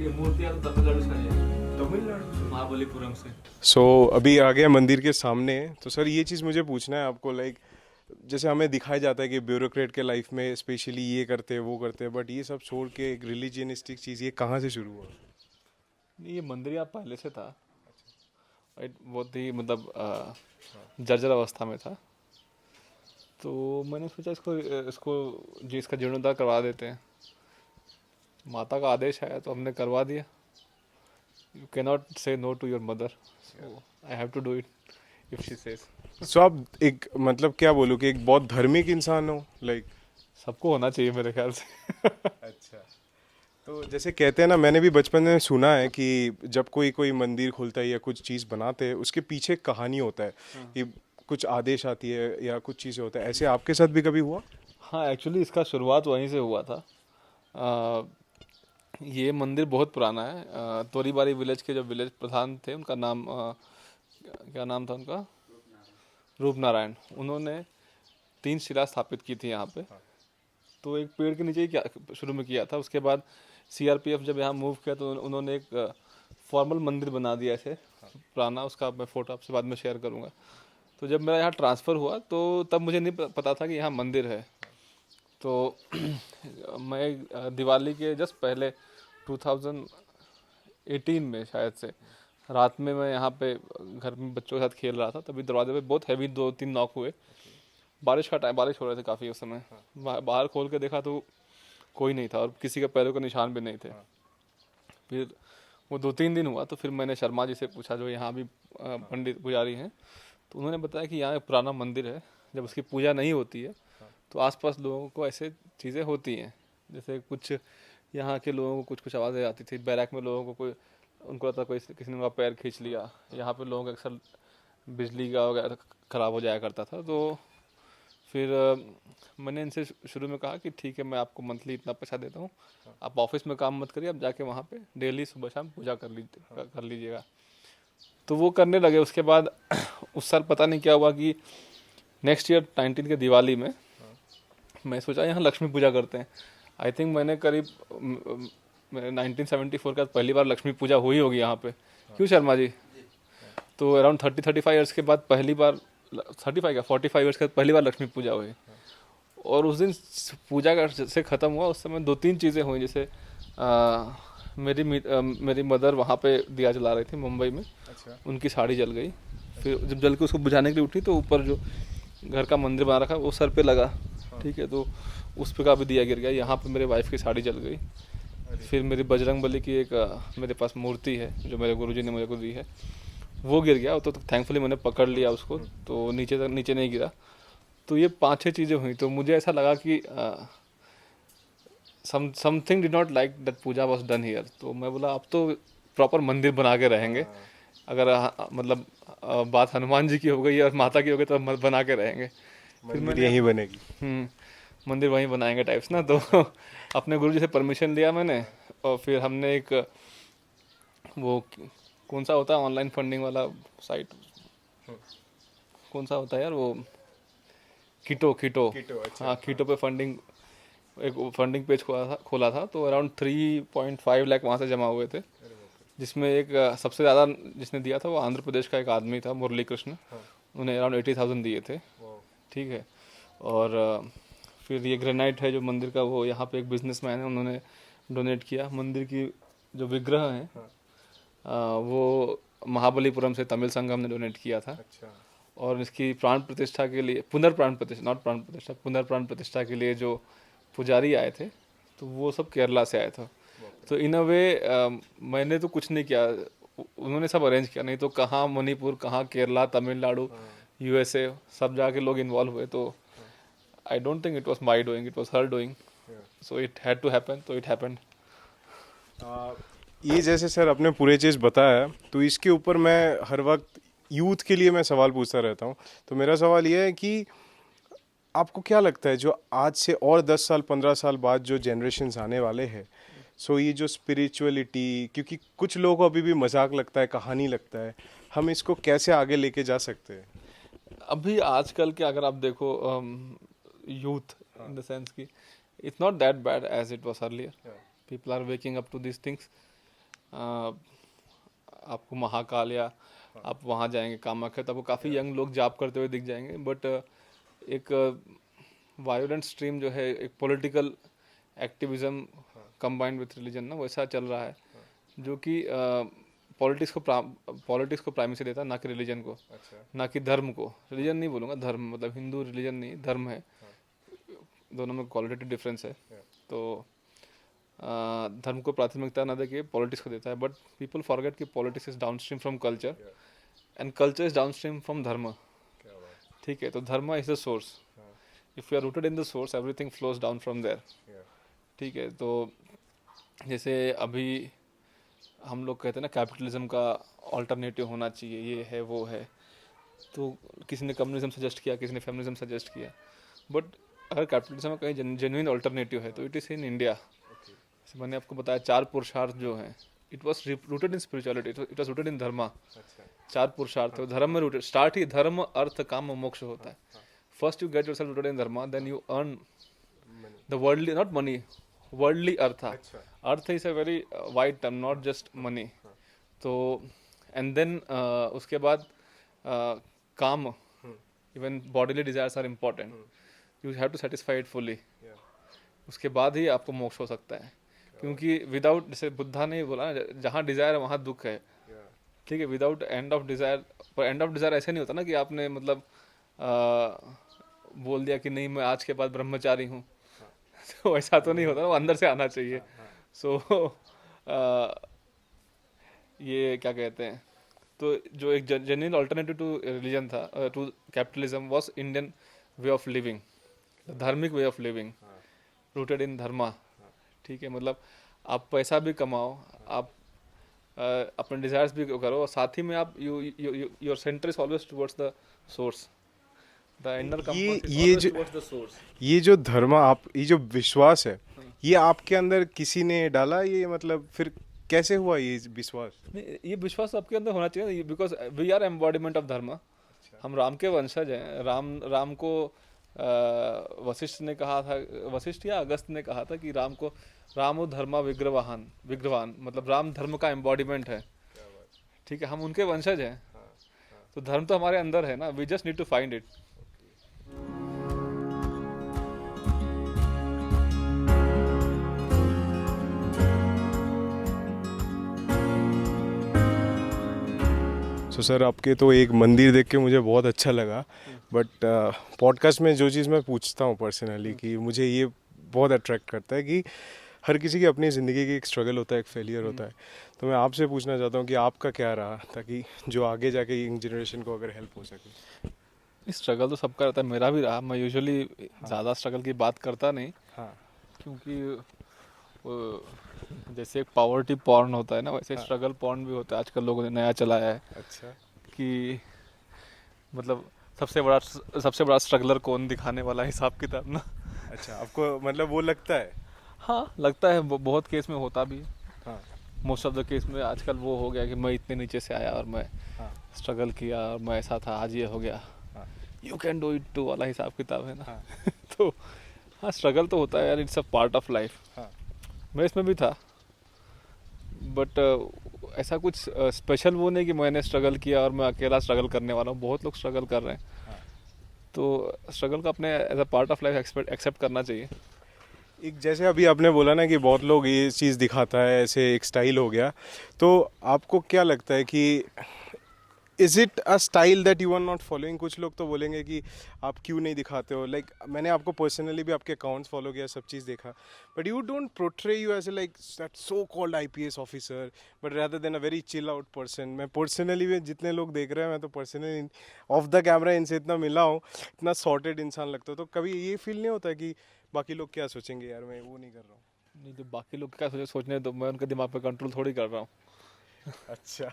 ये मूर्तियाँ तो तमिलनाडु से आई है, तमिलनाडु। महाबलीपुरम से। सो अभी आ गया मंदिर के सामने। तो सर ये चीज़ मुझे पूछना है आपको, लाइक जैसे हमें दिखाया जाता है कि ब्यूरोक्रेट के लाइफ में स्पेशली ये करते हैं वो करते हैं, बट ये सब छोड़ के एक रिलीजियनिस्टिक चीज़ ये कहाँ से शुरू हुआ? नहीं, ये मंदिर यहाँ पहले से था। राइट, बहुत ही मतलब जर्जर अवस्था में था। तो मैंने सोचा इसको इसको जी इसका जीर्णोद्धार करवा देते हैं। माता का आदेश आया तो हमने करवा दिया। You can not say no to your mother, so I have to do it if she says. So आप एक मतलब क्या बोलो कि एक बहुत धार्मिक इंसान हो, लाइक? सबको होना चाहिए मेरे ख्याल से। अच्छा। तो जैसे कहते हैं ना, मैंने भी बचपन में सुना है कि जब कोई कोई मंदिर खुलता है या कुछ चीज़ बनाते हैं उसके पीछे एक कहानी होता है कि कुछ आदेश आती है या कुछ चीज़ें होता है। ऐसे आपके साथ भी कभी हुआ? हाँ, एक्चुअली इसका शुरुआत वहीं से हुआ था। ये मंदिर बहुत पुराना है। तोरीबारी विलेज के जो विलेज प्रधान थे उनका नाम क्या नाम था उनका, रूप नारायण। उन्होंने 3 शिला स्थापित की थी यहाँ पे। तो एक पेड़ के नीचे ही शुरू में किया था। उसके बाद सीआरपीएफ जब यहाँ मूव किया तो उन्होंने एक फॉर्मल मंदिर बना दिया ऐसे पुराना। उसका मैं फ़ोटो आपसे बाद में शेयर करूँगा। तो जब मेरा यहाँ ट्रांसफ़र हुआ तो तब मुझे नहीं पता था कि यहाँ मंदिर है। तो मैं दिवाली के जस्ट पहले 2018 में शायद से रात में मैं यहाँ पे घर में बच्चों के साथ खेल रहा था। तभी दरवाजे पे बहुत हैवी 2-3 नॉक हुए। बारिश का टाइम, बारिश हो रहे थे काफ़ी उस समय। बाहर खोल के देखा तो कोई नहीं था और किसी के पैरों के निशान भी नहीं थे। फिर वो 2-3 दिन हुआ तो फिर मैंने शर्मा जी से पूछा जो यहाँ भी पंडित पुजारी हैं। तो उन्होंने बताया कि यहाँ एक पुराना मंदिर है, जब उसकी पूजा नहीं होती है तो आसपास लोगों को ऐसे चीज़ें होती हैं। जैसे कुछ यहाँ के लोगों को कुछ कुछ आवाज़ें आती थी। बैरक में लोगों को कोई, उनको लगता कोई किसी ने उनका पैर खींच लिया। यहाँ पे लोगों का अक्सर बिजली का वगैरह ख़राब हो जाया करता था। तो फिर मैंने इनसे शुरू में कहा कि ठीक है, मैं आपको मंथली इतना पैसा देता हूँ, आप ऑफिस में काम मत करिए, आप जाके वहाँ पे डेली सुबह शाम पूजा कर लीजिएगा। तो वो करने लगे। उसके बाद उस साल पता नहीं क्या हुआ कि नेक्स्ट ईयर 19 के दिवाली में मैं सोचा यहाँ लक्ष्मी पूजा करते हैं। आई थिंक मैंने करीब 1974 का पहली बार लक्ष्मी पूजा हुई होगी यहाँ पे। क्यों शर्मा जी? तो अराउंड 30-35 ईयर्स के बाद पहली बार, 35 का 45 ईयर्स के बाद पहली बार लक्ष्मी पूजा हुई। और उस दिन पूजा का से ख़त्म हुआ, उस समय 2-3 चीज़ें हुई। जैसे मेरी मदर वहाँ पे दिया जला रही थी मुंबई में। अच्छा। उनकी साड़ी जल गई। फिर जब जल के उसको बुझाने के लिए उठी तो ऊपर जो घर का मंदिर बना रखा वो सर पे लगा। ठीक है, तो उस पर का भी दिया गिर गया। यहाँ पे मेरे वाइफ की साड़ी जल गई। फिर मेरी बजरंगबली की एक मेरे पास मूर्ति है जो मेरे गुरुजी ने मुझे को दी है, वो गिर गया। तो थैंकफुली मैंने पकड़ लिया उसको, तो नीचे नहीं गिरा। तो ये 5-6 चीज़ें हुई। तो मुझे ऐसा लगा कि something did not like that puja was done here. तो मैं बोला अब तो प्रॉपर मंदिर बना के रहेंगे। अगर मतलब बात हनुमान जी की हो गई और माता की हो गई तो बना के रहेंगे। फिर मंदिर यहीं बनेगी। मंदिर वहीं बनाएंगे टाइप्स ना। तो अपने गुरुजी से परमिशन लिया मैंने। और फिर हमने एक वो कौन सा होता है ऑनलाइन फंडिंग वाला साइट, कौन सा होता है यार वो, कीटो। अच्छा। हाँ, कीटो पे एक फंडिंग पेज खोला था। तो अराउंड 3.5 लाख वहाँ से जमा हुए थे, जिसमें एक सबसे ज़्यादा जिसने दिया था वो आंध्र प्रदेश का एक आदमी था, मुरली कृष्ण। उन्हें अराउंड 80,000 दिए थे। ठीक है। और फिर ये ग्रेनाइट है जो मंदिर का, वो यहाँ पे एक बिजनेसमैन है, उन्होंने डोनेट किया। मंदिर की जो विग्रह हैं वो महाबलीपुरम से तमिल संगम ने डोनेट किया था। अच्छा। और इसकी प्राण प्रतिष्ठा के लिए, पुनर्प्राण प्रतिष्ठा के लिए जो पुजारी आए थे तो वो सब केरला से आए थे। तो इन अ वे मैंने तो कुछ नहीं किया, उन्होंने सब अरेंज किया। नहीं तो कहाँ मणिपुर, कहाँ केरला, तमिलनाडु, यूएसए सब जाके लोग इन्वॉल्व हुए। तो I don't think it was my doing, it was her doing. So it had to happen, तो इट हैपेंड। ये जैसे सर आपने पूरे चीज़ बताया, तो इसके ऊपर मैं हर वक्त यूथ के लिए मैं सवाल पूछता रहता हूँ। तो मेरा सवाल ये है कि आपको क्या लगता है जो आज से और 10 साल 15 साल बाद जो जनरेशन्स आने वाले हैं, सो ये जो स्पिरिचुअलिटी, क्योंकि कुछ लोगों को अभी भी मजाक लगता है, कहानी लगता है, हम इसको कैसे आगे लेके जा सकते हैं? अभी आजकल के अगर आप देखो यूथ इन द सेंस की it's not that bad as it was earlier. People are waking up to this things. आपको महाकाल या आप वहाँ जाएंगे कामाख्या, तो आपको काफ़ी यंग लोग जाप करते हुए दिख जाएंगे। बट एक वायोलेंट स्ट्रीम जो है, एक political activism combined with religion ना, वैसा चल रहा है, जो कि पॉलिटिक्स को प्राइमेसी देता है, ना कि रिलीजन को, ना कि धर्म को। रिलीजन नहीं बोलूँगा, धर्म, मतलब हिंदू रिलीजन नहीं, धर्म है, दोनों में क्वालिटेटिव डिफरेंस है। तो धर्म को प्राथमिकता ना देके पॉलिटिक्स को देता है। बट पीपल फॉरगेट कि politics is downstream from culture and culture is downstream from dharma. ठीक है, तो dharma is the source. If you are rooted in the source, everything flows down from there. ठीक है, तो जैसे अभी हम लोग कहते हैं ना कैपिटलिज्म का ऑल्टरनेटिव होना चाहिए, ये है वो है, तो किसी ने कम्युनिज्म सजेस्ट किया, किसी ने फेमिनिज्म सजेस्ट किया। बट अगर कैपिटलिज्म का कहीं जेन्युइन ऑल्टरनेटिव है तो इट इज़ इन इंडिया। जैसे मैंने आपको बताया, 4 पुरुषार्थ जो हैं, it was rooted in spirituality, it was rooted in dharma. 4 पुरुषार्थ धर्म में रूटेड, स्टार्ट ही धर्म अर्थ काम मोक्ष होता है। First you get yourself rooted in dharma, then you earn the worldly, not money, worldly artha. Artha is a very wide term, not just money. तो and then उसके बाद काम, even bodily desires are important, you have to satisfy it fully. उसके बाद ही आपको मोक्ष हो सकता है, क्योंकि विदाउट, जैसे बुद्धा ने बोला ना, जहाँ डिजायर है वहाँ दुख है। ठीक है, विदाउट एंड ऑफ डिजायर। पर एंड ऑफ डिजायर ऐसे नहीं होता ना कि आपने मतलब बोल दिया कि नहीं मैं आज के बाद ब्रह्मचारी हूँ, तो ऐसा तो नहीं होता, वो अंदर से आना चाहिए। सो ये क्या कहते हैं, तो जो एक जेन्युइन अल्टरनेटिव टू रिलीजन था, to capitalism, was Indian way of living, धार्मिक way of living rooted in dharma. ठीक है, मतलब आप पैसा भी कमाओ, आप अपने डिजायर्स भी करो, और साथ ही में आप your centre is always towards the source, the inner compass is always towards the source. ये जो धर्म आप, ये जो विश्वास है, ये आपके अंदर किसी ने डाला, ये मतलब फिर कैसे हुआ ये विश्वास? ये विश्वास आपके अंदर होना चाहिए, because we are embodiment of dharma. हम राम के वंशज हैं। राम को वशिष्ठ ने कहा था, वशिष्ठ या अगस्त ने कहा था कि राम धर्मा विग्रवान, मतलब राम धर्म का एम्बॉडीमेंट है। ठीक है, हम उनके वंशज हैं। तो धर्म तो हमारे अंदर है ना, we just need to find it. तो सर, आपके तो एक मंदिर देख के मुझे बहुत अच्छा लगा, बट पॉडकास्ट में जो चीज़ मैं पूछता हूँ पर्सनली, कि मुझे ये बहुत अट्रैक्ट करता है कि हर किसी की अपनी ज़िंदगी की एक स्ट्रगल होता है, एक फेलियर होता है। तो मैं आपसे पूछना चाहता हूँ कि आपका क्या रहा, ताकि जो आगे जाके यंग जनरेशन को अगर हेल्प हो सके। स्ट्रगल तो सबका रहता है, मेरा भी रहा। मैं यूजुअली ज़्यादा स्ट्रगल की बात करता नहीं, क्योंकि जैसे एक पॉवर्टी पॉर्न होता है ना, वैसे स्ट्रगल पॉर्न भी होता है। आजकल लोगों ने नया चलाया है। अच्छा। कि मतलब सबसे बड़ा स्ट्रगलर कौन दिखाने वाला हिसाब किताब ना। अच्छा, आपको मतलब वो लगता है? हाँ, लगता है, बहुत केस में होता भी। हाँ। मोस्ट ऑफ द केस में आजकल वो हो गया कि मैं इतने नीचे से आया और मैं स्ट्रगल किया और मैं ऐसा था, आज ये हो गया, you can do it too वाला हिसाब किताब है ना। तो हाँ, स्ट्रगल तो होता है यार, it's a part of life. मैं इसमें भी था, बट ऐसा कुछ स्पेशल वो नहीं कि मैंने स्ट्रगल किया और मैं अकेला स्ट्रगल करने वाला हूँ। बहुत लोग स्ट्रगल कर रहे हैं। तो स्ट्रगल को अपने as a part of life accept करना चाहिए। एक जैसे अभी आपने बोला ना कि बहुत लोग ये चीज़ दिखाता है, ऐसे एक स्टाइल हो गया, तो आपको क्या लगता है कि is it a style that you are not following? कुछ लोग तो बोलेंगे कि आप क्यों नहीं दिखाते हो, लाइक मैंने आपको पर्सनली भी आपके अकाउंट्स फॉलो किया, सब चीज़ देखा, but you don't portray you as a like that so called IPS officer, but rather than a very chill out person. मैं पर्सनली भी, जितने लोग देख रहे हैं, मैं तो पर्सनली ऑफ द कैमरा इनसे इतना मिला हूँ, इतना सॉर्टेड इंसान लगता है। तो कभी ये फील नहीं होता कि बाकी लोग क्या सोचेंगे, यार मैं वो नहीं कर रहा हूँ? नहीं, जो बाकी लोग क्या सोचने, तो मैं उनके दिमाग पे कंट्रोल थोड़ी कर रहा हूँ। अच्छा।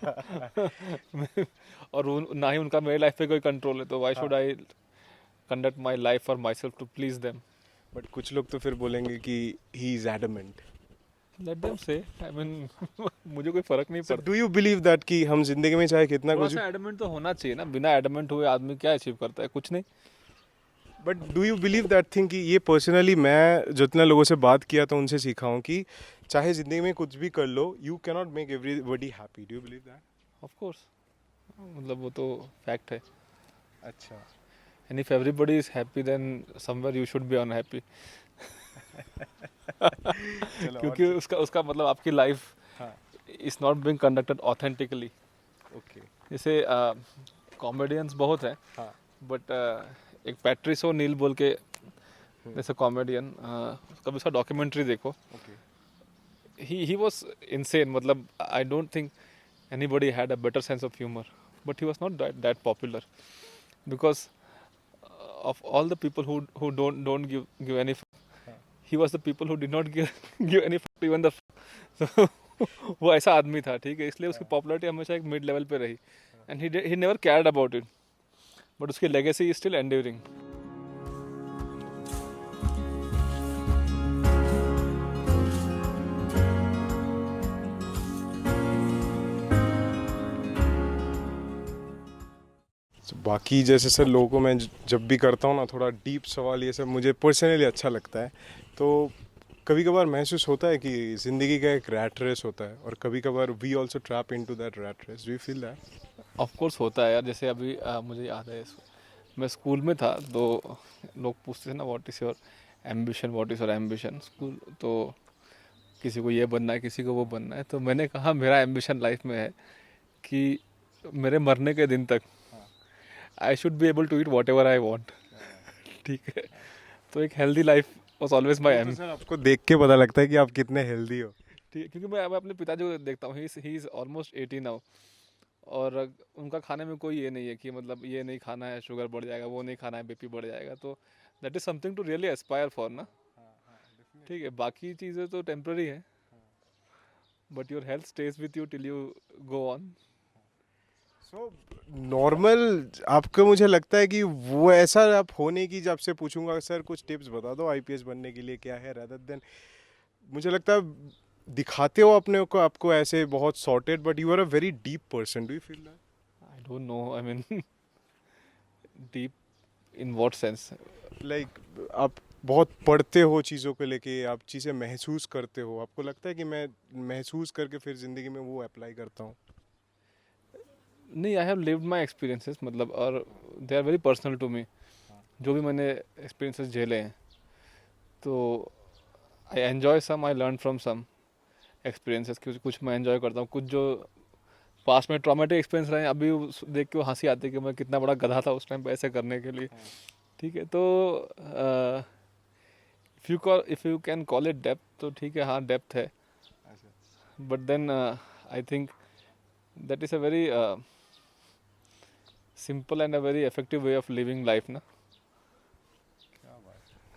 और ना ही उनका मेरी लाइफ पे कोई कंट्रोल है, तो why should I conduct my life for my self to please them. But कुछ लोग तो फिर बोलेंगे कि he is adamant. Let them say, I mean मुझे कोई फर्क नहीं पड़ता। डू यू बिलीव दैट कि हम जिंदगी में चाहे कितना कुछ, एडमेंट तो होना चाहिए ना। बिना एडमेंट हुए आदमी क्या अचीव करता है? कुछ नहीं। But do you believe that thing कि ये पर्सनली मैं जितने लोगों से बात किया तो उनसे सीखा हूँ कि चाहे ज़िंदगी में कुछ भी कर लो, you can not make everybody happy. Do you believe that? Of course, मतलब वो तो फैक्ट है। अच्छा। And if everybody is happy then somewhere you should be unhappy. चलो क्योंकि और उसका उसका मतलब आपकी लाइफ हाँ। Is not being conducted authentically. Okay. जैसे कॉमेडियंस बहुत हैं, हाँ। बट एक पैट्रिस नील बोल के जैसे कॉमेडियन, कभी उसका डॉक्यूमेंट्री देखो। ओके। he was insane, मतलब I don't think anybody had a better sense of humor, but he was not that popular because of all the people who don't give any हाँ। he was the people who did not give any even the so वो ऐसा आदमी था, ठीक है, इसलिए उसकी popularity हमेशा एक मिड लेवल पे रही and he never cared about it, but उसकी legacy is still enduring. बाकी जैसे सर लोगों को मैं जब भी करता हूँ ना थोड़ा डीप सवाल, ये सब मुझे पर्सनली अच्छा लगता है। तो कभी कभार महसूस होता है कि ज़िंदगी का एक रैट रेस होता है और कभी कभार we also trap into that rat race. Do you feel that? Of course होता है यार। जैसे अभी मुझे याद है, मैं स्कूल में था तो लोग पूछते थे ना what is your ambition, what is your ambition school, तो किसी को ये बनना है, किसी को वो बनना है, तो मैंने कहा मेरा एम्बिशन लाइफ में है कि मेरे मरने के दिन तक I should be able to eat whatever I want. ठीक है, तो एक healthy life was always my aim. Sir आपको देख के पता लगता है कि आप कितने हेल्दी हो। ठीक है, क्योंकि मैं अपने पिताजी को देखता हूँ, ही इज़ ऑलमोस्ट 80 नाउ, और उनका खाने में कोई ये नहीं है कि मतलब ये नहीं खाना है शुगर बढ़ जाएगा, वो नहीं खाना है बीपी बढ़ जाएगा, तो that is something to really aspire for ना। ठीक है, बाकी चीज़ें तो टेम्प्ररी है, but your health stays with you till you go on. So normal आपको मुझे लगता है कि वो ऐसा आप होने की, जब से पूछूंगा सर कुछ टिप्स बता दो आईपीएस बनने के लिए क्या है, rather देन मुझे लगता है दिखाते हो अपने को आपको ऐसे बहुत sorted, but you are a very deep person. Do you feel that? I don't know, I mean deep in what sense? Like आप बहुत पढ़ते हो चीज़ों को लेके, आप चीज़ें महसूस करते हो, आपको लगता है कि मैं महसूस करके फिर ज़िंदगी में वो अप्लाई करता हूँ? नहीं, I have lived my experiences, मतलब, और they are very personal to me. जो भी मैंने एक्सपीरियंसेस झेले हैं, तो I enjoy some, I learn from some experiences. कुछ मैं एन्जॉय करता हूँ, कुछ जो पास्ट में ट्रॉमेटिक एक्सपीरियंस रहे हैं, अभी देख के वो हंसी आती है कि मैं कितना बड़ा गधा था उस टाइम पे ऐसे करने के लिए। ठीक है, तो if you can call it depth, तो ठीक है, हाँ डेप्थ है, but then I think that is a very simple and a very effective way of living life ना।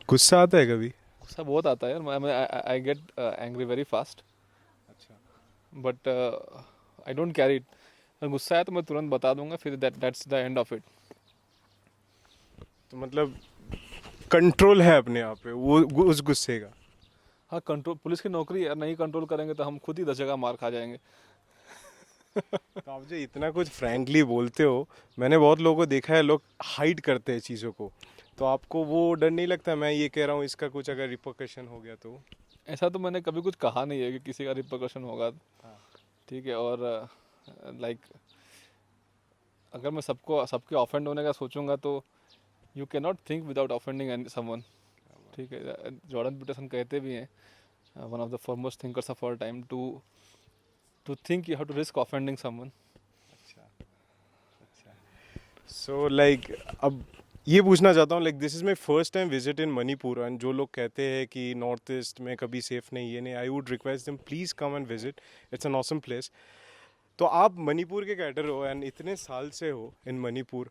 गुस्सा आता है कभी? गुस्सा बहुत आता है यार, I get angry very fast, अच्छा। But I don't carry it. अगर गुस्सा आया तो मैं तुरंत बता दूंगा, फिर that's the end of it. तो मतलब कंट्रोल है अपने आप पे वो उस गुस्से का? हाँ, कंट्रोल पुलिस की नौकरी है, नहीं कंट्रोल करेंगे तो हम खुद ही 10 जगह मार खा जाएंगे। तो आप जो इतना कुछ फ्रैंकली बोलते हो, मैंने बहुत लोगों को देखा है लोग हाइड करते हैं चीज़ों को, तो आपको वो डर नहीं लगता मैं ये कह रहा हूँ इसका कुछ अगर रिपरकशन हो गया तो? ऐसा तो मैंने कभी कुछ कहा नहीं है कि किसी का रिपरकशन होगा। हाँ। ठीक है, और लाइक अगर मैं सबके ऑफेंड होने का सोचूंगा तो you can not think without offending someone. ठीक है, जॉर्डन पीटरसन कहते भी हैं, one of the foremost thinkers of all time, to think you have to risk offending someone. अच्छा। अच्छा। सो लाइक अब ये पूछना चाहता हूँ, like this is my first time visit in Manipur, and जो लोग कहते हैं कि नॉर्थ ईस्ट में कभी सेफ नहीं, ये नहीं, I would request them please come and visit, it's an awesome place. तो आप मणिपुर के कैडर हो एंड इतने साल से हो in Manipur,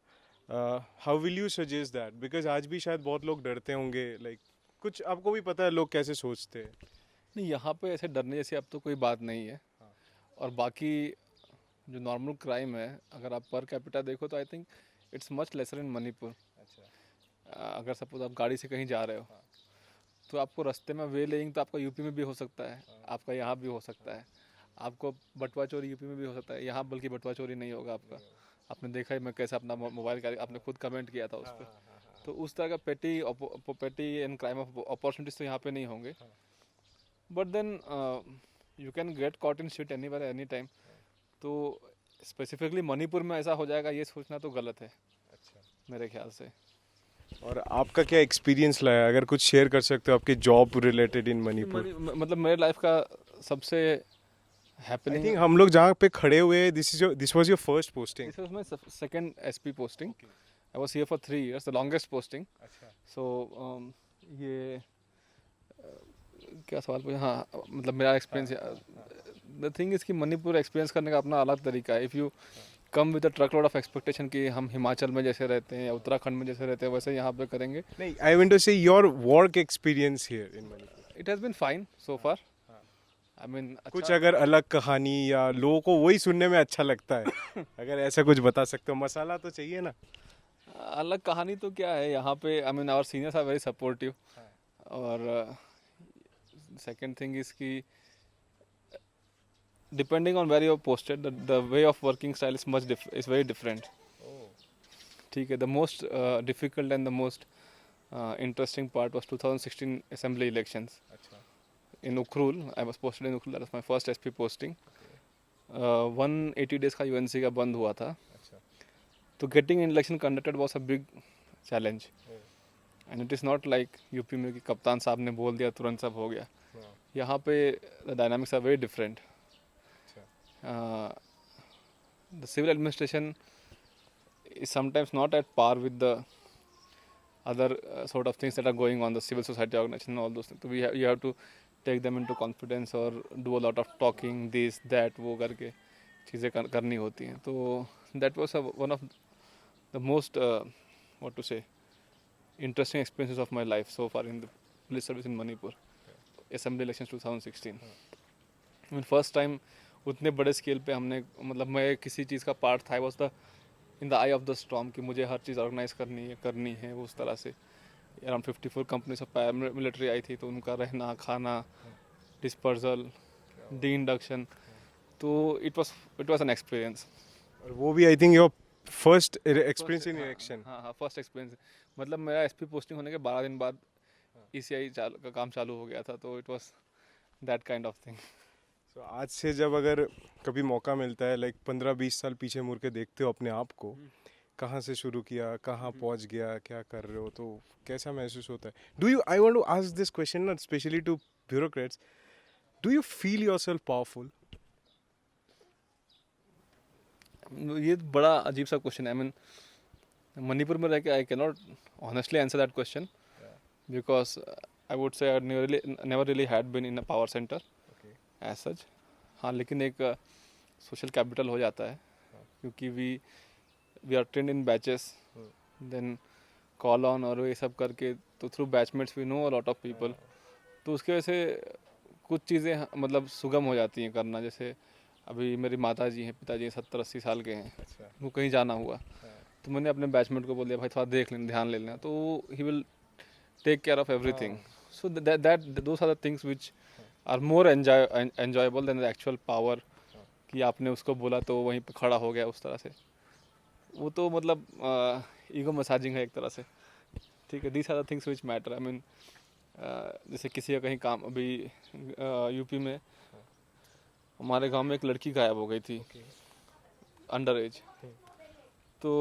how will you suggest that? Because आज भी शायद बहुत लोग डरते होंगे, लाइक कुछ आपको भी पता है लोग कैसे सोचते हैं। नहीं, यहाँ पे ऐसे डरने जैसी अब तो कोई बात नहीं है। हाँ। और बाकी जो नॉर्मल क्राइम है, अगर आप पर कैपिटा देखो तो I think it's much lesser in Manipur. अच्छा। अगर सपोज आप गाड़ी से कहीं जा रहे हो, तो आपको रास्ते में वे लेइंग तो आपका यूपी में भी हो सकता है, आपका यहाँ भी हो सकता है। आपको बटुआ चोरी यूपी में भी हो सकता है, यहाँ बल्कि बटुआ चोरी नहीं होगा आपका। आपने देखा ही मैं कैसे अपना मोबाइल का, आपने खुद कमेंट किया था उस पर। तो उस तरह का पेटी एंड क्राइम ऑफ अपॉर्चुनिटीज तो यहाँ पे नहीं होंगे. But then you can get caught in shit any any time. तो स्पेसिफिकली मणिपुर में ऐसा हो जाएगा ये सोचना तो गलत है मेरे ख्याल से. और आपका क्या एक्सपीरियंस रहा है, अगर कुछ शेयर कर सकते हो आपके जॉब रिलेटेड इन मणिपुर? मतलब मेरे लाइफ का सबसे आई हैपनिंग, थिंक हम लोग जहाँ पे खड़े हुए, this was your first posting? This was my second SP posting. I was here for 3 years, the longest posting. So ये क्या सवाल पूछा? हाँ, मतलब मेरा एक्सपीरियंस. द थिंग इज कि मणिपुर एक्सपीरियंस करने का अपना अलग तरीका है. If you come with a truck load of expectation कि हम हिमाचल में जैसे रहते हैं या उत्तराखंड में जैसे रहते हैं वैसे यहाँ पे करेंगे. नहीं, I want to say your work experience here in Manipur. It has been fine so far. I mean कुछ अगर अलग कहानी या लोगों को वही सुनने में अच्छा लगता है, अगर ऐसा कुछ बता सकते हो. मसाला तो चाहिए ना. अलग कहानी तो क्या है यहाँ पे. I mean our seniors are very supportive. और सेकंड थिंग इज कि depending on where you are posted the way of working style is very different. ठीक है. The most difficult and the most interesting part was 2016 assembly elections in Ukhrul. I was posted in Ukhrul. That was my first SP posting. 180 days का UNC का बंद हुआ था. तो getting an election conducted was a big challenge. And it is not like UP में कि कप्तान साहब ने बोल दिया तुरंत सब हो गया. यहाँ पे the dynamics are very different. The civil administration is sometimes not at par with the other sort of things that are going on, the civil society organization and all those things. So you have to take them into confidence or do a lot of talking, this that वो करके चीज़ें करनी होती हैं. तो that was one of the most what to say interesting experiences of my life so far in the police service in Manipur. Assembly elections 2016. I mean first time उतने बड़े scale पे हमने, मतलब मैं किसी चीज़ का पार्ट था. I was the in the I of the storm कि मुझे हर चीज़ ऑर्गेनाइज करनी है उस तरह से. अराउंड 54 कंपनीज ऑफ पैरामिलिट्री आई थी, तो उनका रहना खाना, डिस्पर्जल, डी इंडक्शन. तो इट वाज एन एक्सपीरियंस. और वो भी I think your first experience in election. हाँ, फर्स्ट एक्सपीरियंस. मतलब मेरा एसपी पोस्टिंग होने के 12 दिन बाद ईसीआई का काम चालू हो गया था. तो it was that kind of thing. तो आज से जब अगर कभी मौका मिलता है, लाइक 15-20 साल पीछे मुड़ के देखते हो अपने आप को, कहाँ से शुरू किया, कहाँ पहुँच गया, क्या कर रहे हो, तो कैसा महसूस होता है? Do you, I want to ask this question not specially to bureaucrats, do you feel yourself powerful? ये बड़ा अजीब सा क्वेश्चन है. आई मीन मणिपुर में रह के I can not honestly answer that question because I would say I never really had been in a power centre as such. हाँ, लेकिन एक सोशल कैपिटल हो जाता है क्योंकि we are trained in batches, then call on और ये सब करके. तो through batchmates we know a lot of people. तो उसकी वजह से कुछ चीज़ें मतलब सुगम हो जाती हैं करना. जैसे अभी मेरी माता जी हैं, पिताजी 70-80 साल के हैं. वो कहीं जाना हुआ तो मैंने अपने बैचमेट को बोल दिया भाई थोड़ा देख लेना, ध्यान ले लेना. तो he will take care of everything. So that those are the things which are more enjoyable than the actual power कि आपने उसको बोला तो वहीं पे खड़ा हो गया उस तरह से. वो तो मतलब ईगो मसाजिंग है एक तरह से. ठीक है. These are the things which matter. I mean जैसे किसी का कहीं काम, अभी यूपी में हमारे गांव में एक लड़की गायब हो गई थी अंडर एज. तो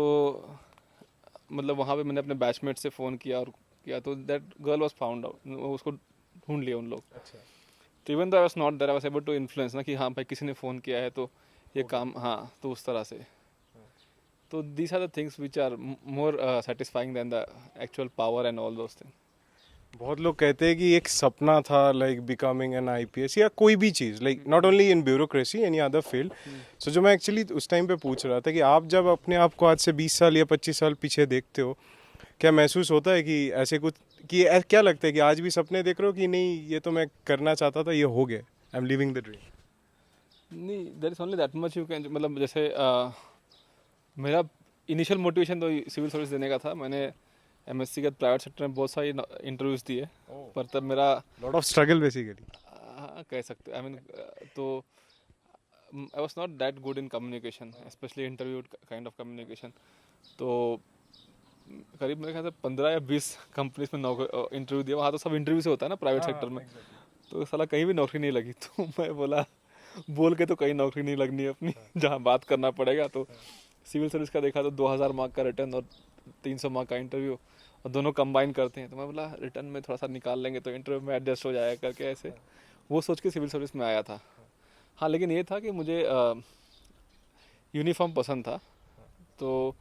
मतलब वहाँ पे मैंने अपने बैचमेट से फ़ोन किया तो that girl was found out. उसको ढूंढ लिया उन लोग. तो even though I was not there, I was able to influence ना कि हाँ भाई किसी ने फ़ोन किया है तो ये काम, हाँ, तो उस तरह से. तो these are the things which are more satisfying than the actual power and all those things. बहुत लोग कहते हैं कि एक सपना था लाइक बिकमिंग एन आईपीएस या कोई भी चीज़, like not only in bureaucracy any other field. So जो मैं एक्चुअली उस टाइम पे पूछ रहा था कि आप जब अपने आप को आज से 20 साल या 25 साल पीछे देखते हो, क्या महसूस होता है कि ऐसे कुछ, कि क्या लगता है कि आज भी सपने देख रहे हो कि नहीं ये तो मैं करना चाहता था, ये हो गया, I am living the dream? नहीं, there is only that much you can. मतलब जैसे मेरा इनिशियल मोटिवेशन तो सिविल सर्विस देने का था. मैंने एमएससी के प्राइवेट सेक्टर में बहुत सारी इंटरव्यूज दिए, पर तब मेरा लॉट ऑफ स्ट्रगल बेसिकली, कह सकते. आई मीन तो I was not that good in communication, specially interview kind of communication. तो करीब मेरे ख्याल से 15 या 20 कंपनीज में नौकरी इंटरव्यू दिया। वहाँ तो सब इंटरव्यू से होता है ना प्राइवेट सेक्टर में। तो साला कहीं भी नौकरी नहीं लगी। तो मैं बोला बोल के तो कहीं नौकरी नहीं लगनी है अपनी, जहाँ बात करना पड़ेगा। तो सिविल सर्विस का देखा तो 2000 मार्क का रिटर्न और 300 मार्क का इंटरव्यू, और दोनों कंबाइन करते हैं। तो मैं बोला रिटर्न में थोड़ा सा निकाल लेंगे तो इंटरव्यू में एडजस्ट हो जाएगा करके, ऐसे वो सोच के सिविल सर्विस में आया था। हाँ, लेकिन ये था कि मुझे यूनिफॉर्म पसंद था। तो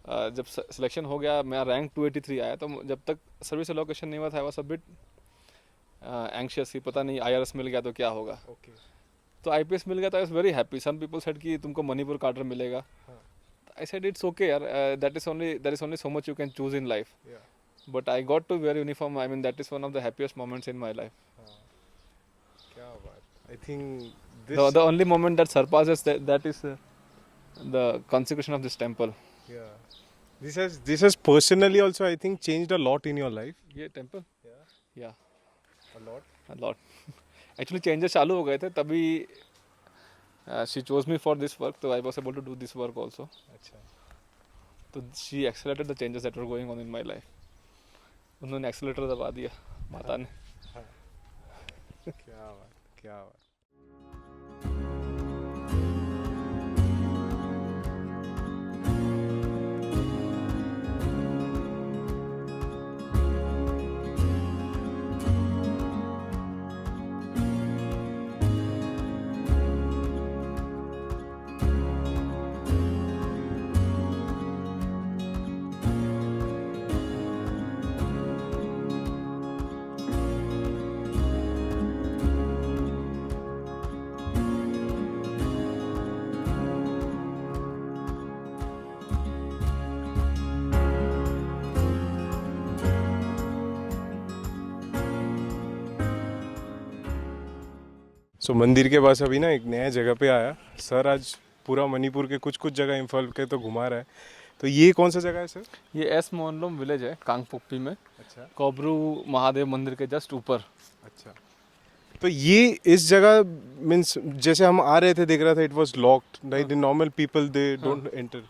जब सिलेक्शन हो गया, मेरा रैंक 283 आया, तो जब तक सर्विस एलोकेशन नहीं हुआ था I was a bit anxious ही, पता नहीं IRS मिल गया तो क्या होगा। तो IPS मिल गया तो I was very happy. Some people said कि तुमको मणिपुर काडर मिलेगा। आई सेड इट्स ओके यार, that is only so much you can choose in life, but I got to wear uniform. I mean that is one of the happiest moments in my life. क्या बात। I think The only moment that surpasses that is the consecration of this temple. yeah, this has personally also I think changed a lot in your life. ये temple? Yeah, A a lot. Actually changes चालू हो गए थे तभी she chose me for this work, so I was able to do this work also. अच्छा। तो she accelerated the changes that were going on in my life. उन्होंने accelerator दबा दिया माता ने। क्या बात, क्या बात। सो मंदिर के पास अभी ना एक नया जगह पे आया सर। आज पूरा मणिपुर के कुछ कुछ जगह इम्फाल के तो घुमा रहा है। तो ये कौन सा जगह है सर? ये एस मोहनलोम विलेज है कांगपोक्पी में। अच्छा। कोबरू महादेव मंदिर के जस्ट ऊपर। अच्छा। तो ये इस जगह मीन्स जैसे हम आ रहे थे देख रहा था it was locked, like the normal people they don't enter.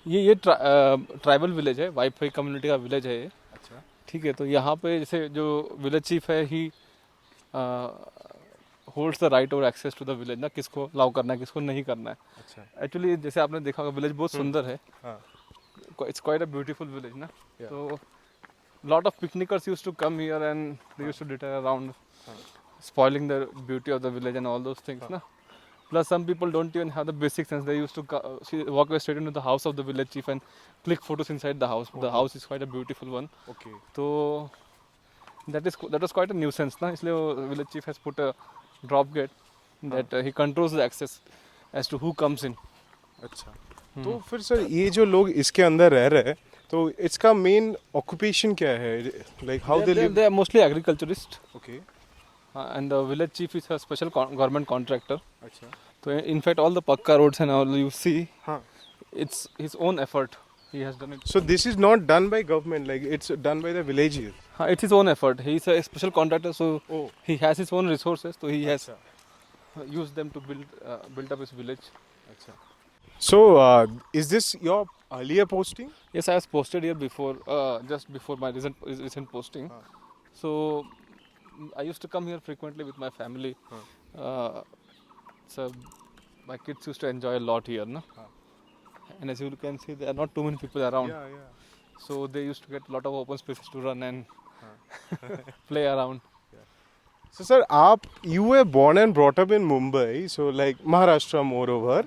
ये ट्राइबल विलेज है, वाईफाई कम्युनिटी का विलेज है ये। अच्छा। ठीक है, तो यहाँ पे जैसे जो विलेज चीफ है ही होल्ड्स द राइट और एक्सेस टू द विलेज ना, किसको अलाउ करना है किसको नहीं करना है। अच्छा। एक्चुअली जैसे आपने देखा होगा विलेज बहुत सुंदर है। हाँ। It's quite a beautiful village ना। तो lot of picnickers used to come here and they used to litter around spoiling the beauty of the village and all those things na. Plus some people don't even have the basic sense. They used to walk away straight into the house of the village chief and click photos inside the house. The house is quite a beautiful one. Okay. So that was quite a nuisance na, इसलिए वो village chief has put a drop gate that he controls the access as to who comes in. अच्छा। तो फिर sir ये जो लोग इसके अंदर रह रहे हैं तो इसका मेन ऑक्यूपेशन क्या है? Like how they live? They are mostly agriculturists. Okay. And the village chief is a special government contractor. अच्छा। So in fact all the pakka roads and all you see, हाँ। it's his own effort. He has done it. So this is not done by government, like it's done by the village here. It's his own effort. He's a special contractor, so Oh. he has his own resources. So he has अच्छा। used them to build up his village. अच्छा। So is this your earlier posting? Yes, I was posted here before, just before my recent posting. So I used to come here frequently with my family. So my kids used to enjoy a lot here, no? And as you can see, there are not too many people around. Yeah, yeah. So they used to get a lot of open spaces to run and play around. So sir, you were born and brought up in Mumbai, so like Maharashtra moreover.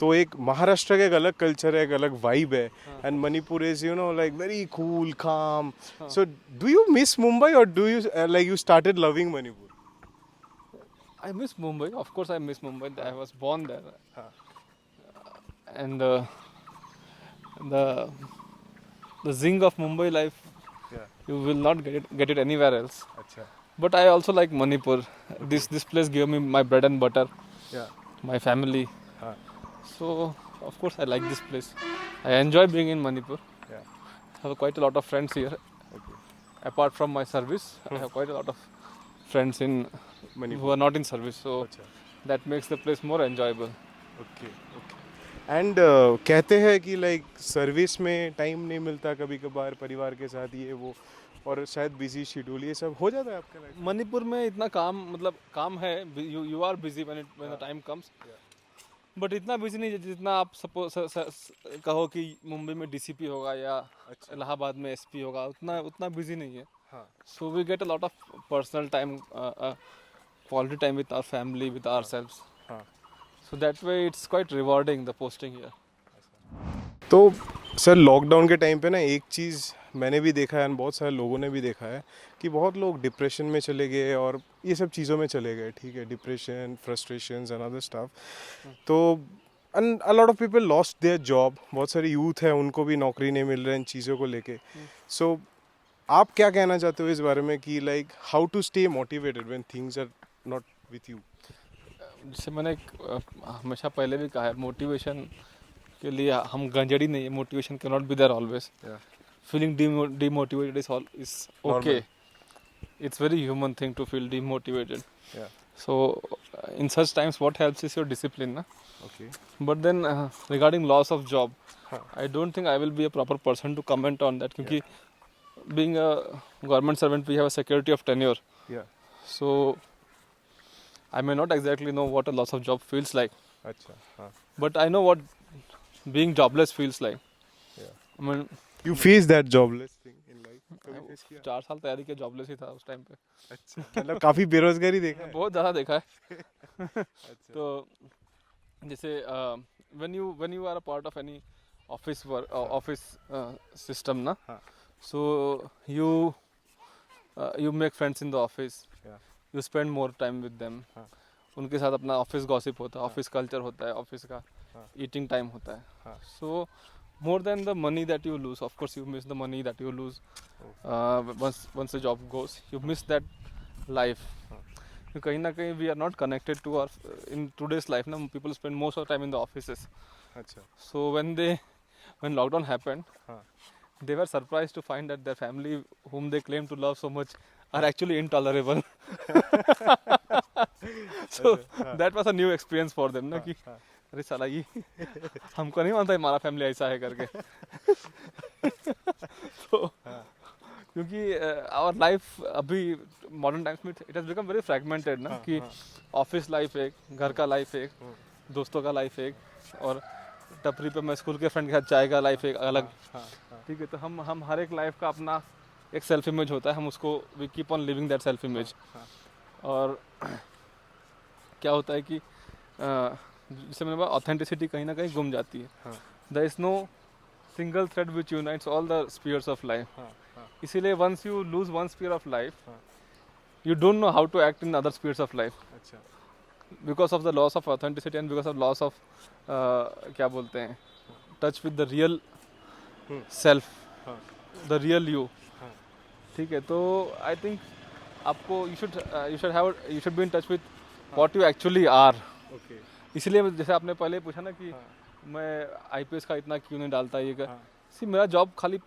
तो एक महाराष्ट्र का एक अलग culture है, एक अलग vibe है, and Manipur is you know like very cool calm. So do you miss Mumbai और do you like you started loving Manipur? I miss Mumbai. Of course, I miss Mumbai. I was born there, and the zing of Mumbai life, you will not get it anywhere else. अच्छा. But I also like Manipur. This place gave me my bread and butter, my family. So of course I like this place. I enjoy being in Manipur. I have quite a lot of friends here. Apart from my service, I have quite a lot of friends in Manipur who are not in service. So that makes the place more enjoyable. Okay. And कहते हैं कि like service में time नहीं मिलता कभी कभार परिवार के साथ ये वो, और शायद बिजी शेड्यूल, ये सब हो जाता है आपका लाइफ? मणिपुर में इतना काम, मतलब काम है, you are busy when the time comes, but इतना बिजी नहीं है जितना आप सपोज कहो कि मुंबई में डीसीपी होगा या इलाहाबाद में एसपी होगा, उतना उतना बिजी नहीं है. हाँ. So we get a lot of personal time, quality time with our family, with ourselves. हाँ. So that way it's quite rewarding, the posting here. तो सर लॉकडाउन के टाइम पे ना एक चीज़ मैंने भी देखा है और बहुत सारे लोगों ने भी देखा है कि बहुत लोग डिप्रेशन में चले गए और ये सब चीज़ों में चले गए, ठीक है, depression, frustrations and other stuff. तो and a lot of people lost their job, बहुत सारे यूथ है उनको भी नौकरी नहीं मिल रहा है इन चीज़ों को लेके. सो आप क्या कहना चाहते हो इस बारे में कि like how to stay motivated when things are not with you? जैसे मैंने हमेशा पहले भी कहा है, मोटिवेशन के लिए हम गंजड़ी नहीं है. Motivation can not be there always. Feeling demotivated is okay. It's very human thing to feel demotivated. Yeah. So in such times what helps is your discipline, na? Okay. But then regarding loss of job, Huh. I don't think I will be a proper person to comment on that, क्योंकि being a government servant we have a security of tenure. Yeah. So I may not exactly know what a loss of job feels like, अच्छा. हाँ. but I know what being jobless feels like. Yeah. I mean, You face that jobless thing in life? कभी face किया? 4 साल तैयारी के jobless ही था उस time पे. अच्छा. मतलब काफी बेरोजगारी देखा है? बहुत ज़्यादा देखा है. अच्छा. तो जैसे when you are a part of any office work, office system ना, हाँ. so you make friends in the office. Yeah. You spend more time with them. हाँ. उनके साथ अपना ऑफिस गॉसिप होता है, ऑफिस कल्चर होता है, ऑफिस का हाँ. ईटिंग टाइम होता है. हाँ. So more than the money that you lose, of course you miss the money that you lose once the job goes. You miss that life. तो कहीं ना कहीं we are not connected to our in today's life ना, people spend most of the time in the offices. अच्छा. So when lockdown happened, हाँ. they were surprised to find that their family, whom they claim to love so much, are actually intolerable. So that was a new experience for them ना, कि अरे साला ये हमको नहीं मानता हमारा फैमिली ऐसा है करके. तो क्योंकि आवर लाइफ अभी मॉडर्न टाइम्स में it has become very fragmented ना, कि ऑफिस लाइफ एक, घर का लाइफ एक, दोस्तों का लाइफ एक, और टपरी पे मैं स्कूल के फ्रेंड के साथ चाय का लाइफ एक अलग. ठीक है, तो हम हर एक लाइफ का अपना एक सेल्फ इमेज होता है, हम उसको we keep on living that self image. और क्या होता है कि जैसे मैंने बोला, ऑथेंटिसिटी कहीं ना कहीं गुम जाती है. There is no single thread which unites all the spheres of life. इसीलिए once you lose one sphere of life, you don't know how to act in other spheres of life, because of the loss of authenticity and because of loss of क्या बोलते हैं, touch with the real self, the real you. ठीक है, तो I think आपको you should be in touch with what you actually are. इसलिए जैसे आपने पहले पूछा ना कि मैं आईपीएस का इतना क्यों नहीं डालता, ये कर सी मेरा जॉब खाली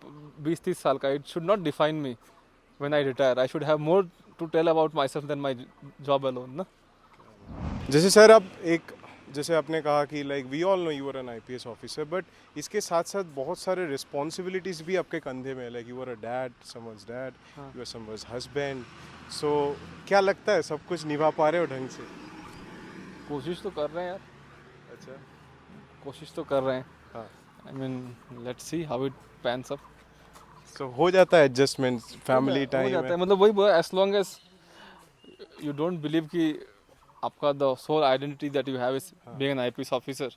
20-30 साल का. It should not define me when I retire. I should have more to tell about myself than my job alone ना. जैसे सर आप एक, जैसे आपने कहा कि like we all know you are an IPS officer, but इसके साथ साथ बहुत सारे रिस्पॉन्सिबिलिटीज भी आपके कंधे में, like you are a dad, someone's dad, you are someone's husband. So क्या लगता है सब कुछ निभा पा रहे हो ढंग से? कोशिश तो कर रहे हैं यार. अच्छा. कोशिश तो कर रहे हैं. हाँ. I mean let's see how it pans out. So हो जाता है एडजस्टमेंट, फैमिली टाइम हो जाता है, मतलब वही as long as you don't believe कि आपका the soul identity that you have is being an IPS officer,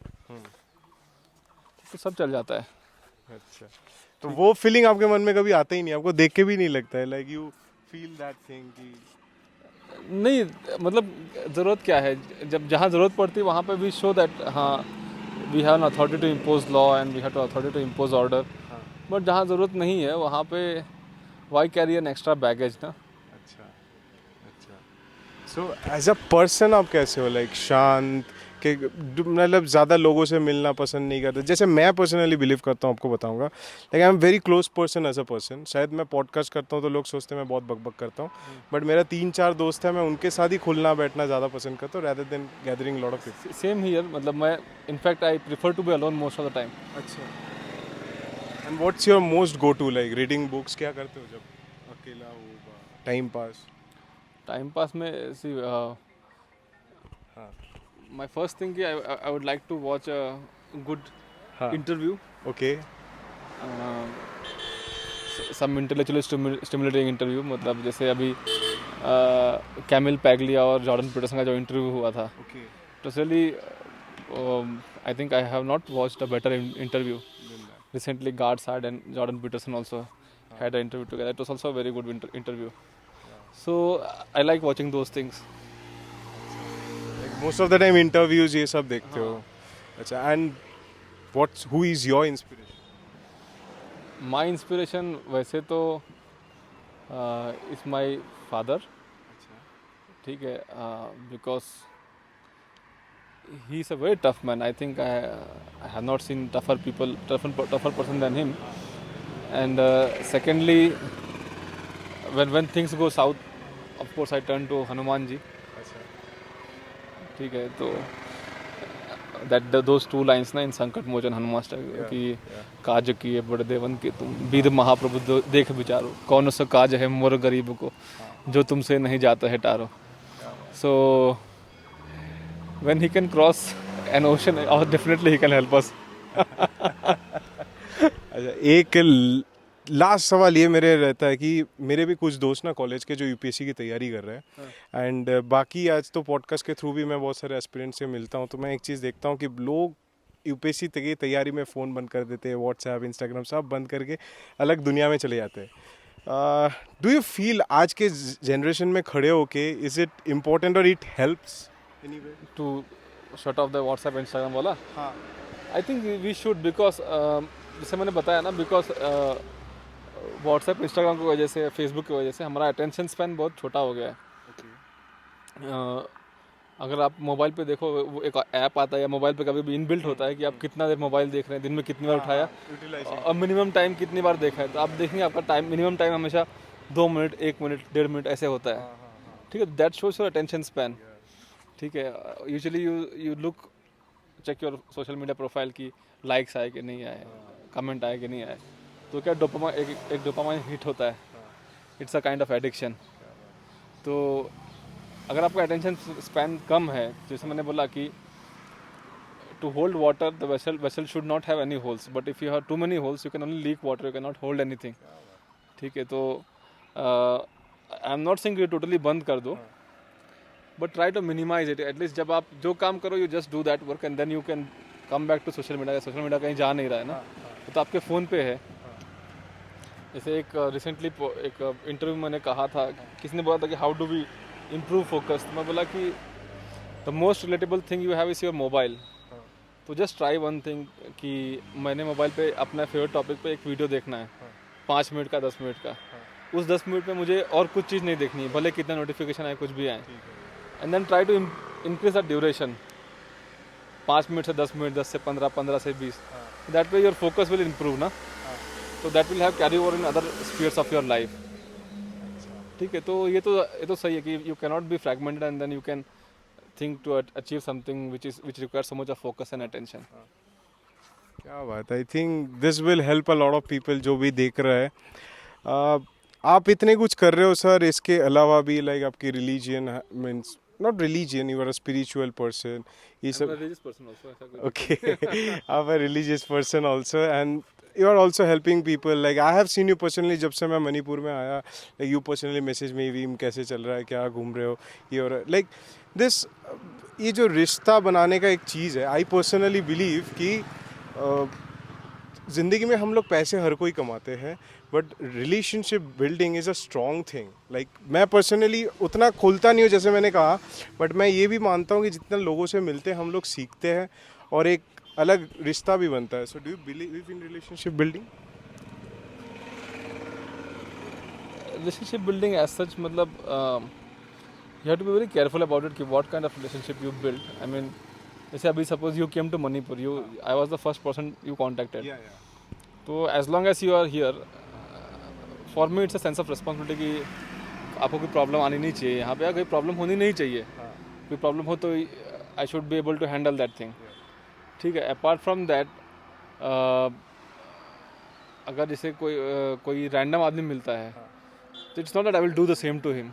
तो सब चल जाता है. अच्छा. तो वो फीलिंग आपके मन में कभी आता ही नहीं, आपको देख के भी नहीं लगता है like you feel that thing कि नहीं, मतलब ज़रूरत क्या है, जब जहाँ ज़रूरत पड़ती है वहाँ पे भी शो दैट हाँ we have an authority to impose law and we have to authority to impose order. But जहाँ ज़रूरत नहीं है वहाँ पे why carry an extra baggage ना. अच्छा. अच्छा. सो एज अ पर्सन आप कैसे हो, लाइक शांत, कि मतलब ज़्यादा लोगों से मिलना पसंद नहीं करते, जैसे मैं पर्सनली बिलीव करता हूँ, आपको बताऊँगा, like I am very close person as a person. शायद मैं पॉडकास्ट करता हूँ तो लोग सोचते हैं मैं बहुत बकबक करता हूँ, बट मेरा 3-4 दोस्त हैं, मैं उनके साथ ही खुलना बैठना ज़्यादा पसंद करता हूँ rather than gathering lot of people. Same here, मतलब मैं in fact I prefer to be alone most of the time. अच्छा। And what's your most go to, like reading books, क्या करते हो जब अकेला हो, टाइम पास? टाइम पास में सी हाँ। माय फर्स्ट थिंग कि I would like to watch a good हाँ। Interview, okay. Some intellectually stimulating interview, मतलब जैसे अभी कैमिल पैगलिया और जॉर्डन पीटरसन का जो इंटरव्यू हुआ था, okay. It was really, I think I have not watched a better interview recently. Gardside and Jordan Peterson also had an interview together. It was also a very good interview. So I like watching those things. Most of the time interviews ये सब देखते हो? अच्छा। And what's who is your inspiration? My inspiration वैसे तो is my father. ठीक है, because he is a very tough man. I think I have not seen tougher person than him. And secondly, when things go south, of course I turn to Hanuman ji. ठीक है, तो those two lines ना इन संकट मोचन हनुमान की काज किए बड़े देवन के तुम विद महाप्रभु देख विचारो, कौन सा काज है मोर गरीब को जो तुमसे नहीं जाता है tarot. So when he can cross an ocean, definitely he can help us. अच्छा, एक लास्ट सवाल ये मेरे रहता है कि मेरे भी कुछ दोस्त ना कॉलेज के जो यूपीएससी की तैयारी कर रहे हैं, एंड बाकी आज तो पॉडकास्ट के थ्रू भी मैं बहुत सारे एस्पिरेंट्स से मिलता हूँ, तो मैं एक चीज़ देखता हूँ कि लोग यूपीएससी की तैयारी में फ़ोन बंद कर देते हैं, व्हाट्सएप इंस्टाग्राम सब बंद करके अलग दुनिया में चले जाते हैं. डू यू फील आज के जनरेशन में खड़े होके इज इट इम्पोर्टेंट और it helps anyway To shut off the WhatsApp Instagram वाला, हाँ. I think we should, because जैसे मैंने बताया ना, because व्हाट्सएप इंस्टाग्राम की वजह से, फेसबुक की वजह से हमारा अटेंशन स्पैन बहुत छोटा हो गया है. अगर आप मोबाइल पे देखो, वो एक ऐप आता है या मोबाइल पे कभी भी इनबिल्ट होता है कि आप कितना देर मोबाइल देख रहे हैं, दिन में कितनी बार उठाया और मिनिमम टाइम कितनी बार देखा है, तो आप देखेंगे आपका टाइम, मिनिमम टाइम हमेशा 2 मिनट, 1 मिनट, 1.5 मिनट ऐसे होता है. ठीक है, that shows your attention span. ठीक है, usually you look, check your social media profile की लाइक्स आए कि नहीं आए, कमेंट आए कि नहीं आए, तो क्या एक डोपामाइन हिट होता है. It's a kind of addiction. तो अगर आपका अटेंशन स्पैन कम है, जैसे मैंने बोला कि to hold water the vessel should not have any holes, but if you have too many holes you can only leak water, you can not hold anything. ठीक है, तो आई एम नॉट सेइंग कि totally बंद कर दो, but try to minimise it. At least जब आप जो काम करो, you just do that work and then you can come back to social media. Social media कहीं जा नहीं रहा है ना, तो आपके फ़ोन पे है. जैसे एक रिसेंटली एक इंटरव्यू मैंने कहा था, किसी ने बोला था कि how do we improve focus, तो मैं बोला कि the most relatable thing you have is your mobile. तो जस्ट ट्राई वन थिंग कि मैंने मोबाइल पे अपना फेवरेट टॉपिक पे एक वीडियो देखना है, 5 मिनट का, 10 मिनट का. उस 10 मिनट में मुझे और कुछ चीज़ नहीं देखनी है, भले कितना नोटिफिकेशन आए, कुछ भी आए. And then try to increase the duration, 5 minute से 10 मिनट, 10 से 15, 15 से 20. That way your focus will improve ना. तो that will have carry over in other spheres of your life. ठीक है, तो ये तो सही है कि you can not be fragmented and then you can think to achieve something which requires so much of focus and attention. क्या बात है. I think this will help a lot of people जो भी देख रहे हैं. आप इतने कुछ कर रहे हो सर, इसके अलावा भी लाइक आपकी religion means not religion, you are a spiritual person, ये सब. Religious person also. Okay. आप a religious person also and you are also helping people. Like I have seen you personally, जब से मैं मणिपुर में आया, like you personally message me, Vim कैसे चल रहा है, क्या घूम रहे हो, ये और like this, ये जो रिश्ता बनाने का एक चीज़ है. I personally believe कि ज़िंदगी में हम लोग पैसे हर कोई कमाते हैं, but relationship building is a strong thing. Like मैं पर्सनली उतना खुलता नहीं हूँ जैसे मैंने कहा, बट मैं ये भी मानता हूँ कि जितना लोगों से मिलते हैं हम लोग सीखते हैं और एक अलग रिश्ता भी बनता है. So do you believe in relationship building? Relationship building as such, मतलब you have to be very careful about it कि what kind of relationship you build. I mean जैसे अभी suppose you came to Manipur, you I was the first person you contacted, तो as long as you are here, for me it's a sense of responsibility कि आपको कोई problem आनी नहीं चाहिए यहाँ पे, या कोई प्रॉब्लम होनी नहीं चाहिए, कोई प्रॉब्लम हो तो I should be able to handle that thing, ठीक है। अपार्ट फ्रॉम दैट, अगर जैसे कोई रैंडम आदमी मिलता है, तो it's not that I will do the same to him.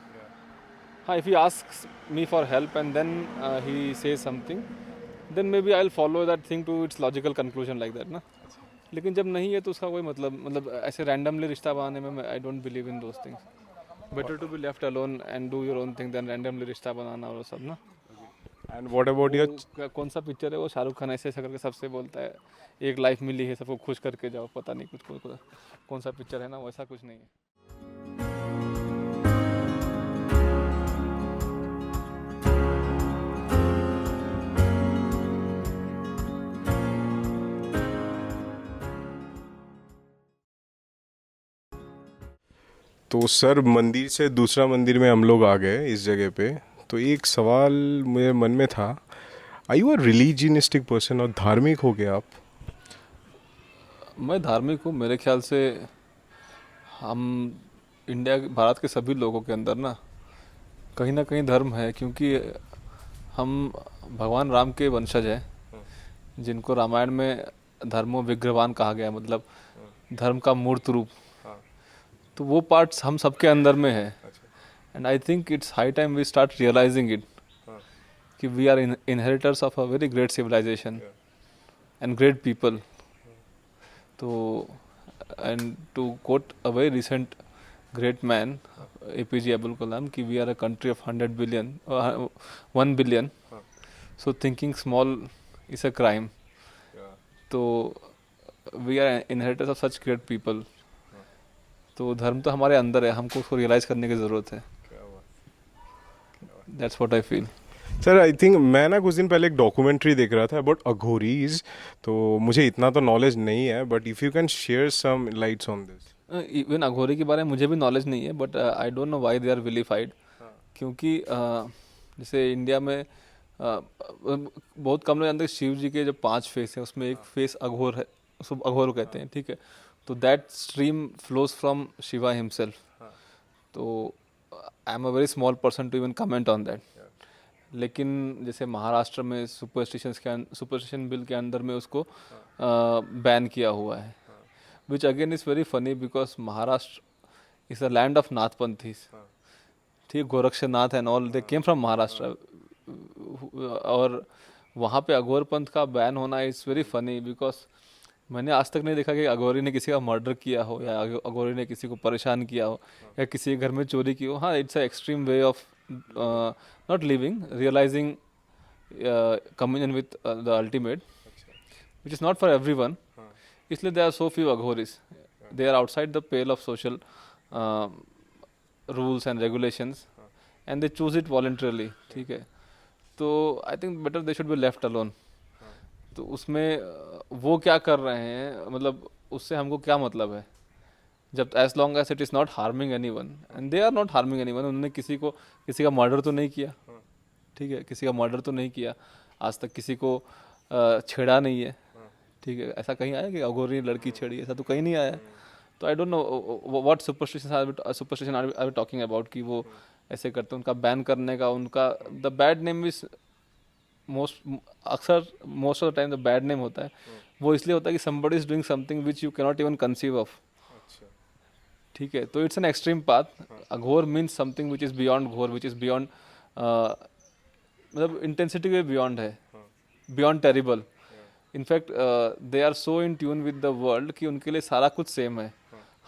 हाँ, if he asks me for help and then he says something, then maybe I will follow that thing to its logical conclusion like that ना। लेकिन जब नहीं है तो उसका कोई मतलब ऐसे रैंडमली रिश्ता बनाने में I don't believe in those things. Better to be left alone and do your own thing than randomly रिश्ता बनाना और सब ना। एंड व्हाट अबाउट योर, कौन सा पिक्चर है वो, शाहरुख खान ऐसे ऐसा करके सबसे बोलता है, एक लाइफ मिली है सबको खुश करके जाओ, पता नहीं कुछ कौन सा पिक्चर है ना, वैसा कुछ नहीं है। तो सर मंदिर से दूसरा मंदिर में हम लोग आ गए इस जगह पे, तो एक सवाल मेरे मन में था, आर यू अ रिलीजियनिस्टिक पर्सन, और धार्मिक हो गया आप? मैं धार्मिक हूँ, मेरे ख्याल से हम भारत के सभी लोगों के अंदर ना कहीं धर्म है, क्योंकि हम भगवान राम के वंशज हैं, जिनको रामायण में धर्मो विग्रहवान कहा गया है, मतलब धर्म का मूर्त रूप। तो वो पार्ट्स हम सबके अंदर में है, and I think it's high time we start realizing it कि we are inheritors of a very great civilization and great people. तो and to quote a very recent great man APJ Abdul Kalam कि we are a country of 100 billion 1 billion, so thinking small is a crime. तो we are inheritors of such great people. तो धर्म तो हमारे अंदर है, हमको उसको रियलाइज करने की ज़रूरत है। That's what I feel. Sir I think मैं ना कुछ दिन पहले एक डॉक्यूमेंट्री देख रहा था अबाउट अघोरीज, तो मुझे इतना तो नॉलेज नहीं है, but if you can share some lights on this. Even Aghori के बारे में मुझे भी नॉलेज नहीं है, but I don't know why they are vilified. क्योंकि जैसे इंडिया में बहुत कम लोग जानते हैं शिव जी के जो 5 फेस हैं उसमें एक फेस अघोर है, उसको अघोर कहते हैं, ठीक है। तो that stream flows from Shiva himself. तो I am a very small person to even comment on that. लेकिन जैसे महाराष्ट्र में सुपरस्टिशन बिल के अंदर में उसको बैन किया हुआ है, which again is very funny because Maharashtra is a land of Nathpanthis, ठीक, Gorakshnath and all they came from Maharashtra. और वहाँ पे अघोर पंथ का बैन होना इज़ वेरी फनी बिकॉज मैंने आज तक नहीं देखा कि अघोरी ने किसी का मर्डर किया हो या अघोरी ने किसी को परेशान किया हो या किसी के घर में चोरी की हो। हाँ, it's a extreme way of not living, realizing communion with the ultimate, which is not for everyone. इसलिए they are so few Aghoris, they are outside the pale of social rules and regulations and they choose it voluntarily, ठीक है। तो I think better they should be left alone. तो उसमें वो क्या कर रहे हैं, मतलब उससे हमको क्या मतलब है, जब as long as it is not harming anyone, and they are not harming anyone. उन्होंने किसी का मर्डर तो नहीं किया, ठीक है, किसी का मर्डर तो नहीं किया, आज तक किसी को छेड़ा नहीं है, ठीक है। ऐसा कहीं आया कि अघोरी लड़की छेड़ी, ऐसा तो कहीं नहीं आया। तो I don't know what superstition are we talking about कि वो ऐसे करते हैं। उनका बैन करने का, उनका the bad name is most of the time the bad name होता है वो इसलिए होता है कि somebody is doing something which you cannot even conceive of, ठीक है। तो it's an extreme path. Aghor means something which is beyond ghor, which is beyond, मतलब इंटेंसिटी के बियॉन्ड है, beyond terrible. In fact they are so in tune with the world कि उनके लिए सारा कुछ सेम है,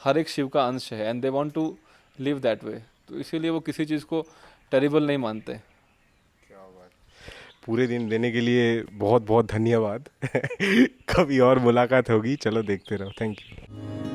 हर एक शिव का अंश है, and they want to live that way. तो इसीलिए वो किसी चीज़ को टेरिबल नहीं मानते। पूरे दिन देने के लिए बहुत बहुत धन्यवाद। कभी और मुलाकात होगी, चलो देखते रहो। Thank you.